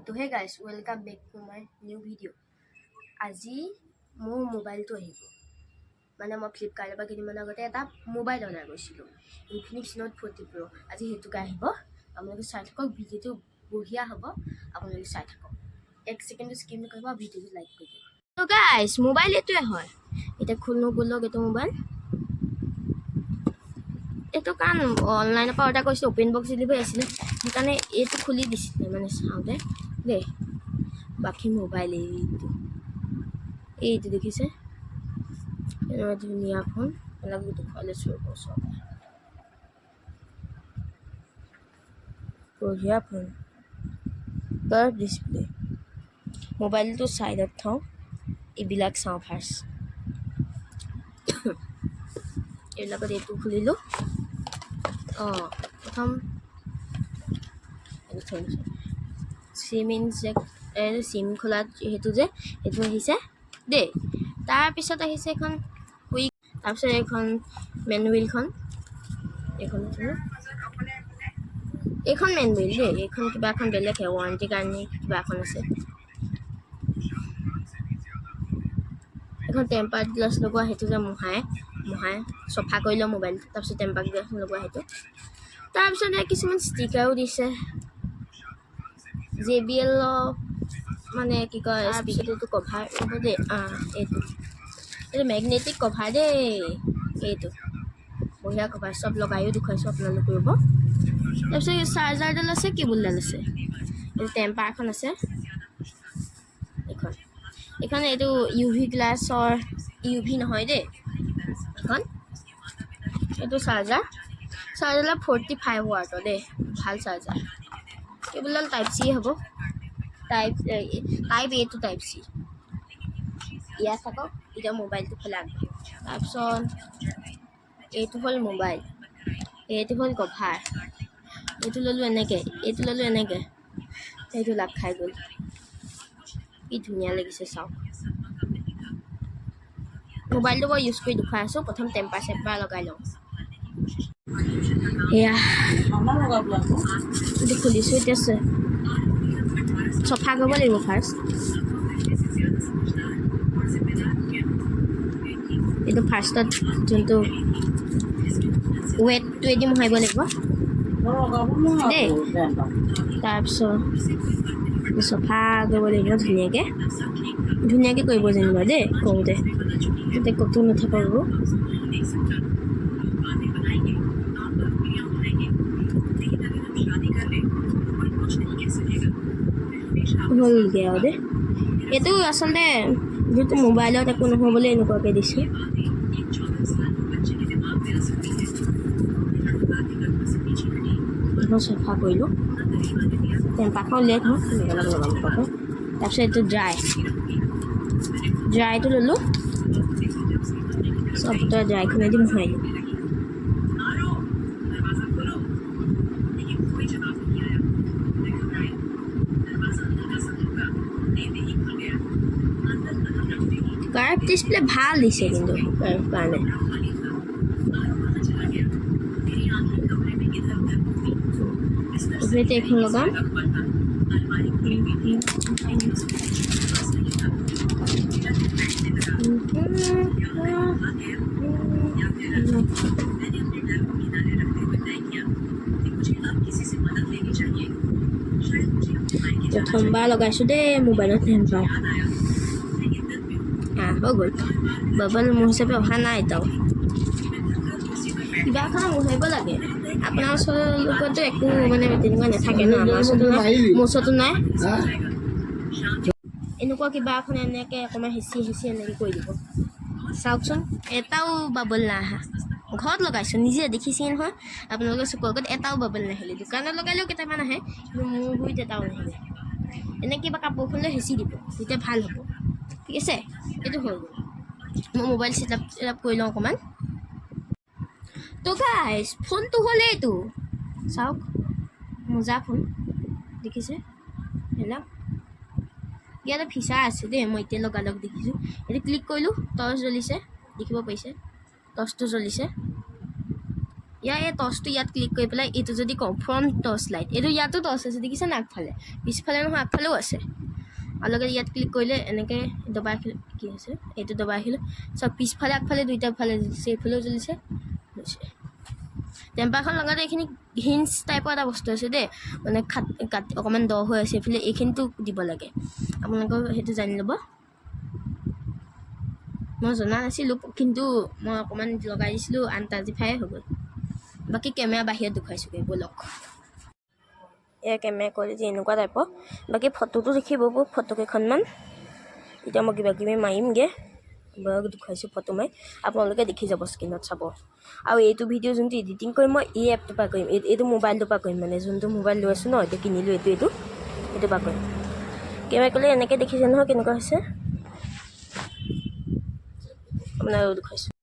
তো hey guys welcome back to my new video' আজি মোৰ মোবাইলটো আহিব মানে মই ফ্লিপকাৰ্টৰ পৰা কেইদিনমান আগতে এটা মোবাইল অৰ্ডাৰ কৰিছিলোঁ ইনফিনিক্স নোট 40 Pro আজি সেইটোকে আহিব আপোনালোকে চাই থাকক ভিডিঅ'টো বঢ়িয়া হ'ব আপোনালোকে চাই থাকক এক ছেকেণ্ডো স্কিপ নকৰিব ভিডিঅ'টো লাইক কৰি দিব তো গাইজ মোবাইল এইটোৱে হয় এতিয়া খোলো বলক এইটো মোবাইল এইটো কাৰণ অনলাইনৰ পৰা অৰ্ডাৰ কৰিছিলোঁ অপেন বক্স ডেলিভাৰী আছিলে সেইকাৰণে এইটো খুলি দিছিলে মানে চাওঁতে দেই বাকী মোবাইল এইটো দেখিছে ধুনীয়া ফোন অলপ দেখুৱালে চব বঢ়িয়া ফোন কাৰ্ভ ডিছপ্লে মোবাইলটো চাইডত থওঁ এইবিলাক চাওঁ ফাৰ্ষ্ট এইবিলাকত এইটো খুলিলোঁ প্ৰথম চিম চিম খোলাত সেইটো যে সেইটো আহিছে দেই তাৰপিছত আহিছে এখন কুইক তাৰপিছত এইখন মেনুৱেলখন এইখন মেনুৱেল দেই এইখন কিবা এখন বেলেগ ৱাৰেণ্টিৰ কাৰণে কিবা এখন আছে এখন টেম্পাৰ গ্লাছ লগোৱা সেইটো যে মোহাই চফা কৰি লওঁ মোবাইলটো তাৰপিছত টেম্পাৰ গ্লাছ লগোৱা সেইটো তাৰপিছত কিছুমান ষ্টিকাৰো দিছে JBL মানে কি কয় স্পিকাৰটো কভাৰ হ'ব দেই এইটো মেগনেটিক কভাৰ দেই এইটো বঢ়িয়া কভাৰ চব লগায়ো দেখুৱাইছোঁ আপোনালোকে ৰ'ব তাৰপিছত চাৰ্জাৰডাল আছে কেবুলডাল আছে এইটো টেম্পাৰখন আছে এইখন এইটো UV গ্লাছৰ UV নহয় দেই এইটো চাৰ্জাৰডাল 45 ৱাটৰ দেই ভাল চাৰ্জাৰ কেবুলডাল টাইপ C হ'ব type A to type C ইয়াত থাকক এতিয়া মোবাইলটো খোলা তাৰপিছত এইটো হ'ল মোবাইল এইটো হ'ল কভাৰ এইটো ল'লোঁ এনেকৈ এইটো লাগ খাই গ'ল কি ধুনীয়া লাগিছে চাওক মোবাইলটো মই ইউজ কৰি দেখুৱাই আছোঁ প্ৰথম টেম্পাৰ চেম্পাৰ লগাই লওঁ এয়া এইটো খুলিছোঁ এতিয়া চফা কৰিব লাগিব ফাৰ্ষ্ট এইটো ফাৰ্ষ্টত যোনটো ৱেটটোৱেদি মোহাৰিব লাগিব দেই তাৰপিছত চফা কৰিব লাগিব ধুনীয়াকৈ কৰিব যেনিবা দেই কৰোঁতে যাতে ক'তো নাথাকক হ'লগৈ আৰু দেই এইটো আচলতে যিটো মোবাইলত একো নহ'বলৈ এনেকুৱাকৈ দিছে এইখন চফা কৰিলোঁ টেম্পাৰখন উলিয়াই থওঁ লগাব তাৰপিছত এইটো ড্ৰাইটো ল'লোঁ চব ড্ৰাইখনেদি মোহাৰিলোঁ কাৰ্ভ ডিছপ্লে ভাল দিছে কিন্তু কাৰ্ভ কাৰণে এইখন লগাম প্ৰথমবাৰ লগাইছোঁ দেই মোবাইলত টেম্পাৰ হৈ গ'ল বাবল মোৰ হিচাপে অহা নাই এটাও কিবা এখন মোহাৰিব লাগে আপোনাৰ ওচৰতো একো মানে তেনেকুৱা নাথাকে ন আমাৰ ওচৰতো নাই মোৰ ওচৰতো নাই এনেকুৱা কিবা এখন এনেকৈ অকণমান হেঁচি এনেকৈ কৰি দিব চাওকচোন এটাও বাবল নাই অহা ঘৰত লগাইছোঁ নিজে দেখিছে নহয় আপোনালোকে চকুৰ আগত এটাও বাবল নাহিলে দোকানত লগালেও কেইটামান আহে কিন্তু মোৰ গুৰিত এটাও নাহিলে এনেকৈ কিবা কাপোৰখনলৈ হেঁচি দিব তেতিয়া ভাল হ'ব ঠিক আছে এইটো হৈ গ'ল মই মোবাইল ছেটআপ কৰি লওঁ অকণমান তো গাইজ ফোনটো হ'ল এইটো চাওক মজা ফোন দেখিছে হেল্ল' ইয়াতে ফিচাৰ আছে দেই মই এতিয়া লগালগ দেখিছোঁ এইটো ক্লিক কৰিলোঁ টৰ্চ জ্বলিছে দেখিব পাৰিছে টৰ্চটো জ্বলিছে ইয়াৰ এই টৰ্চটো ইয়াত ক্লিক কৰি পেলাই এইটো যদি কওঁ ফ্ৰণ্ট টৰ্চ লাইট এইটো ইয়াতো টৰ্চ আছে দেখিছেনে আগফালে পিছফালে নহয় আগফালেও আছে আৰু লগতে ইয়াত ক্লিক কৰিলে এনেকৈ দবাই ৰাখিলোঁ কি হৈছে এইটো দবাই ৰাখিলোঁ চব পিছফালে আগফালে দুইটা ফালে জ্বলিছে এইফালেও জ্বলিছে টেম্পাৰখন লগতে এইখিনি হিঞ্চ টাইপৰ এটা বস্তু আছে দেই মানে কাটি অকণমান দ হৈ আছে এইফালে এইখিনিতো দিব লাগে আপোনালোকৰ সেইটো জানি ল'ব মই জনা নাছিলোঁ কিন্তু মই অকণমান লগাই দিছিলোঁ আনতাজিফাই হৈ গ'ল বাকী কেমেৰা বাহিৰত দেখুৱাইছোঁগৈ ব'লক এয়া কেমেৰা কোৱালিটি এনেকুৱা টাইপৰ বাকী ফটোটো দেখিব ফটোকেইখনমান এতিয়া মই কিবা কিবি মাৰিমগৈ দেখুৱাইছোঁ ফটো মাৰি আপোনালোকে দেখি যাব স্ক্ৰীণত চাব আৰু এইটো ভিডিঅ' যোনটো এডিটিং কৰিম মই এই এপটোৰ পৰা কৰিম এইটো মোবাইলটোৰ পৰা কৰিম মানে যোনটো মোবাইল লৈ আছোঁ ন এতিয়া কিনিলোঁ এইটোৰ পৰা কৰিম কেমেৰা ক'লে এনেকৈ দেখিছে নহয় কেনেকুৱা হৈছে আপোনালোকক দেখুৱাইছোঁ